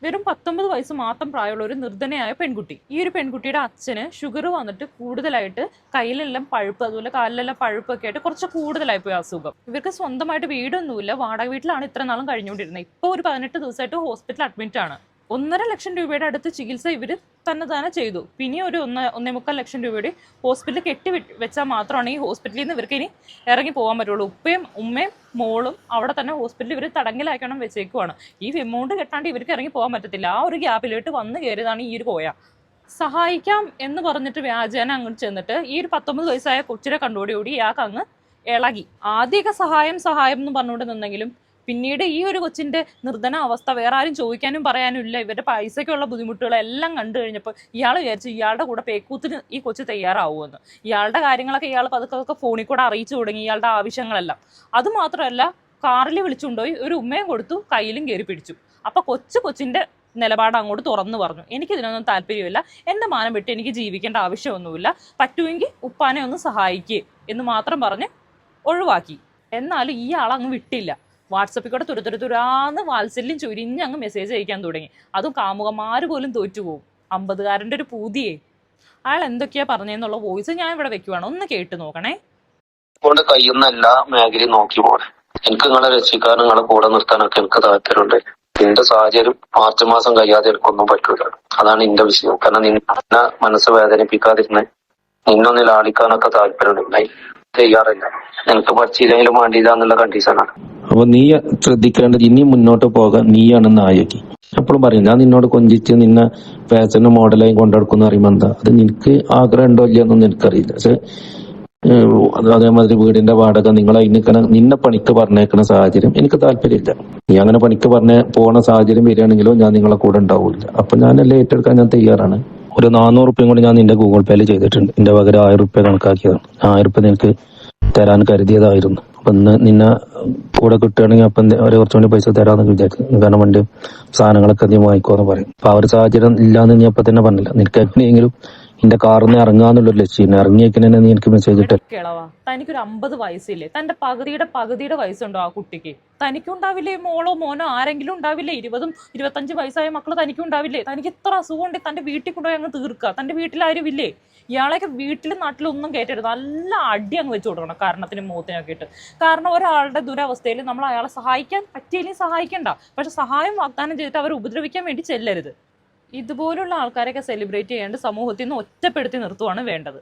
വെറും 19 വയസ്സ് മാത്രം പ്രായമുള്ള ഒരു നിർധനയായ പെൺകുട്ടി. ഈ ഒരു പെൺകുട്ടിയുടെ അച്ഛന് ഷുഗർ വന്നിട്ട് കൂടുതലായിട്ട് കയ്യിലെല്ലാം പഴുപ്പ്, അതുപോലെ കാലിലെല്ലാം പഴുപ്പൊക്കെ ആയിട്ട് കുറച്ച് കൂടുതലായി പോയി അസുഖം. ഇവർക്ക് സ്വന്തമായിട്ട് വീടൊന്നുമില്ല, വാടക വീട്ടിലാണ് ഇത്ര നാളും കഴിഞ്ഞുകൊണ്ടിരുന്നത്. ഇപ്പോൾ ഒരു 18 ദിവസമായിട്ട് ഹോസ്പിറ്റൽ അഡ്മിറ്റ് ആണ്. 1.5 ലക്ഷം രൂപയുടെ അടുത്ത് ചികിത്സ ഇവർ തന്നെ ചെയ്തു. പിന്നെ ഒരു 1.25 ലക്ഷം രൂപയുടെ ഹോസ്പിറ്റലിൽ കെട്ടി വെച്ചാൽ മാത്രമാണ് ഈ ഹോസ്പിറ്റലിൽ നിന്ന് ഇവർക്ക് ഇനി ഇറങ്ങി പോകാൻ പറ്റുള്ളൂ. ഉമ്മയും മോളും അവിടെ തന്നെ ഹോസ്പിറ്റലിൽ ഇവർ തടങ്കലാക്കണം വെച്ചേക്കുവാണ്. ഈ എമൗണ്ട് കെട്ടാണ്ട് ഇവർക്ക് ഇറങ്ങി പോകാൻ പറ്റത്തില്ല. ആ ഒരു ഗ്യാപ്പിലോട്ട് വന്ന് കയറിയതാണ് ഈ ഒരു കോയ. സഹായിക്കാം എന്ന് പറഞ്ഞിട്ട് വ്യാജേന അങ്ങോട്ട് ചെന്നിട്ട് ഈ ഒരു 19 വയസ്സായ കൊച്ചിനെ കണ്ടോടുകൂടി ഇയാൾക്ക് അങ്ങ് ഇളകി. ആദ്യമൊക്കെ സഹായം എന്ന് പറഞ്ഞുകൊണ്ട് നിന്നെങ്കിലും പിന്നീട് ഈ ഒരു കൊച്ചിന്റെ നിർധന അവസ്ഥ വേറെ ആരും ചോദിക്കാനും പറയാനും ഇല്ല. ഇവരുടെ പൈസയ്ക്കുള്ള ബുദ്ധിമുട്ടുകളെല്ലാം കണ്ടു കഴിഞ്ഞപ്പോൾ ഇയാൾ വിചാരിച്ചു ഇയാളുടെ കൂടെ പേക്കൂത്തിന് ഈ കൊച്ചു തയ്യാറാവുമെന്ന്. ഇയാളുടെ കാര്യങ്ങളൊക്കെ ഇയാൾ പതുക്കെ ഫോണിൽ കൂടെ അറിയിച്ചു തുടങ്ങി, ഇയാളുടെ ആവശ്യങ്ങളെല്ലാം. അതുമാത്രമല്ല, കാറിൽ വിളിച്ചുകൊണ്ടുപോയി ഒരു ഉമ്മയും കൊടുത്തു, കയ്യിലും കയറി പിടിച്ചു. അപ്പൊ കൊച്ചിന്റെ നിലപാട് അങ്ങോട്ട് തുറന്നു പറഞ്ഞു, എനിക്കിതിനൊന്നും താല്പര്യമില്ല, എൻ്റെ മാനം വിട്ട് എനിക്ക് ജീവിക്കേണ്ട ആവശ്യമൊന്നുമില്ല, പറ്റുമെങ്കിൽ ഉപ്പാനെ ഒന്ന് സഹായിക്കുക എന്ന് മാത്രം പറഞ്ഞ് ഒഴിവാക്കി. എന്നാലും ഈ ആളങ്ങ് വിട്ടില്ല. വാട്സപ്പിൽ കൂടെ തുരാന്ന് വാത്സല്യം ചൊരിഞ്ഞ് അങ്ങ് മെസ്സേജ് അയക്കാൻ തുടങ്ങി. അതും കാമുകന്മാര് പോലും തോറ്റുപോകും. 50കാരൻ്റെ ഒരു പൂതിയെ. അയാൾ എന്തൊക്കെയാ പറഞ്ഞെന്നുള്ള വോയിസ് ഞാൻ ഇവിടെ വെക്കുവാണ്, ഒന്ന് കേട്ട് നോക്കണേ. കൊണ്ട് കഴിയുന്ന എല്ലാ മേഖലയും നോക്കി പോകണം. എനിക്ക് നിങ്ങളെ രക്ഷിക്കാൻ, നിങ്ങളെ കൂടെ നിർത്താനൊക്കെ എനിക്ക് താല്പര്യമുണ്ട്. എന്റെ സാഹചര്യം മാർച്ച് മാസം കഴിയാതെ എനിക്കൊന്നും പറ്റൂല. അതാണ് എന്റെ വിഷയം. കാരണം നിന്നെ മനസ്സ് വേദനിപ്പിക്കാതിരുന്ന് നിന്നൊന്ന് ലാളിക്കാനൊക്കെ താല്പര്യമുണ്ട്. തയ്യാറില്ല. എനിക്ക് പഠിച്ചില്ലെങ്കിലും വേണ്ടിയില്ല എന്നുള്ള കണ്ടീഷനാണ്. അപ്പൊ നീ ശ്രദ്ധിക്കേണ്ടത്, ഇനി മുന്നോട്ട് പോകാൻ നീയാണ് നായകി. എപ്പോഴും പറയും, ഞാൻ നിന്നോട് കൊഞ്ചിച്ച് നിന്നെ ഫാഷനും മോഡലായും കൊണ്ടെടുക്കുന്ന പറയുമ്പോ എന്താ, അത് നിനക്ക് ആഗ്രഹം ഉണ്ടോ ഇല്ലയെന്നൊന്നും എനിക്കറിയില്ല. പക്ഷെ അതേമാതിരി വീടിന്റെ വാടക നിങ്ങളെ നിന്നെ പണിക്ക് പറഞ്ഞേക്കുന്ന സാഹചര്യം എനിക്ക് താല്പര്യമില്ല. നീ അങ്ങനെ പണിക്ക് പോണ സാഹചര്യം വരികയാണെങ്കിലോ ഞാൻ നിങ്ങളെ കൂടെ ഉണ്ടാവില്ല. അപ്പൊ ഞാനെല്ലാം ഏറ്റെടുക്കാൻ ഞാൻ തയ്യാറാണ്. ഒരു 400 റുപ്യയും കൂടി ഞാൻ നിന്റെ ഗൂഗിൾ പേയിൽ ചെയ്തിട്ടുണ്ട്. എന്റെ പകരം 1000 റുപ്യ കണക്കാക്കിയതാണ്. 1000 റുപ്യ നിനക്ക് തരാൻ കരുതിയതായിരുന്നു. അപ്പൊ ഇന്ന് നിന്നെ കൂടെ കിട്ടുകയാണെങ്കിൽ അപ്പം ഒരു കുറച്ചുകൂടി പൈസ തരാമെന്ന് വിചാരിക്കും. കാരണം വണ്ടി സാധനങ്ങളൊക്കെ നീ വാങ്ങിക്കോന്ന് പറയും. അപ്പൊ ആ ഒരു സാഹചര്യം ഇല്ലാന്ന് നീ അപ്പൊ തന്നെ പറഞ്ഞില്ല. നിനക്ക് എങ്ങനെയെങ്കിലും എന്റെ കാറിൽ നിന്ന് ഇറങ്ങാന്നുള്ളൊരു ലക്ഷ്യം, ഇറങ്ങിയേക്കിനെ നീ എനിക്ക് മെസ്സേജ് ഇട്ടേ. കിളവാ, തനിക്കൊരു 50 വയസ്സില്ലേ? തന്റെ പകുതിയുടെ വയസ്സുണ്ടോ ആ കുട്ടിക്ക്? തനിക്കുണ്ടാവില്ലേ? മോളോ മോനോ ആരെങ്കിലും ഉണ്ടാവില്ലേ? 20-25 വയസ്സായ മക്കള് തനിക്കുണ്ടാവില്ലേ? തനിക്ക് ഇത്ര അസുഖം ഉണ്ട്, തന്റെ വീട്ടിൽ കൊണ്ടുപോയി അങ്ങ് തീർക്കുക. തന്റെ വീട്ടിൽ ആരും ഇല്ലേ? ഇയാളെയൊക്കെ വീട്ടിലും നാട്ടിലൊന്നും കയറ്റരുത്. നല്ല അടി അങ്ങ് വെച്ച് കൊടുക്കണം കാരണത്തിനും മുഖത്തിനൊക്കെ ഇട്ട്. കാരണം ഒരാളുടെ ദുരവസ്ഥയിൽ നമ്മൾ അയാളെ സഹായിക്കാൻ പറ്റിയില്ലെങ്കിൽ സഹായിക്കണ്ട. പക്ഷെ സഹായം വാഗ്ദാനം ചെയ്തിട്ട് അവരെ ഉപദ്രവിക്കാൻ വേണ്ടി ചെല്ലരുത്. ഇതുപോലുള്ള ആൾക്കാരെയൊക്കെ സെലിബ്രേറ്റ് ചെയ്യേണ്ട സമൂഹത്തിൽ നിന്ന് ഒറ്റപ്പെടുത്തി നിർത്തുവാണ് വേണ്ടത്.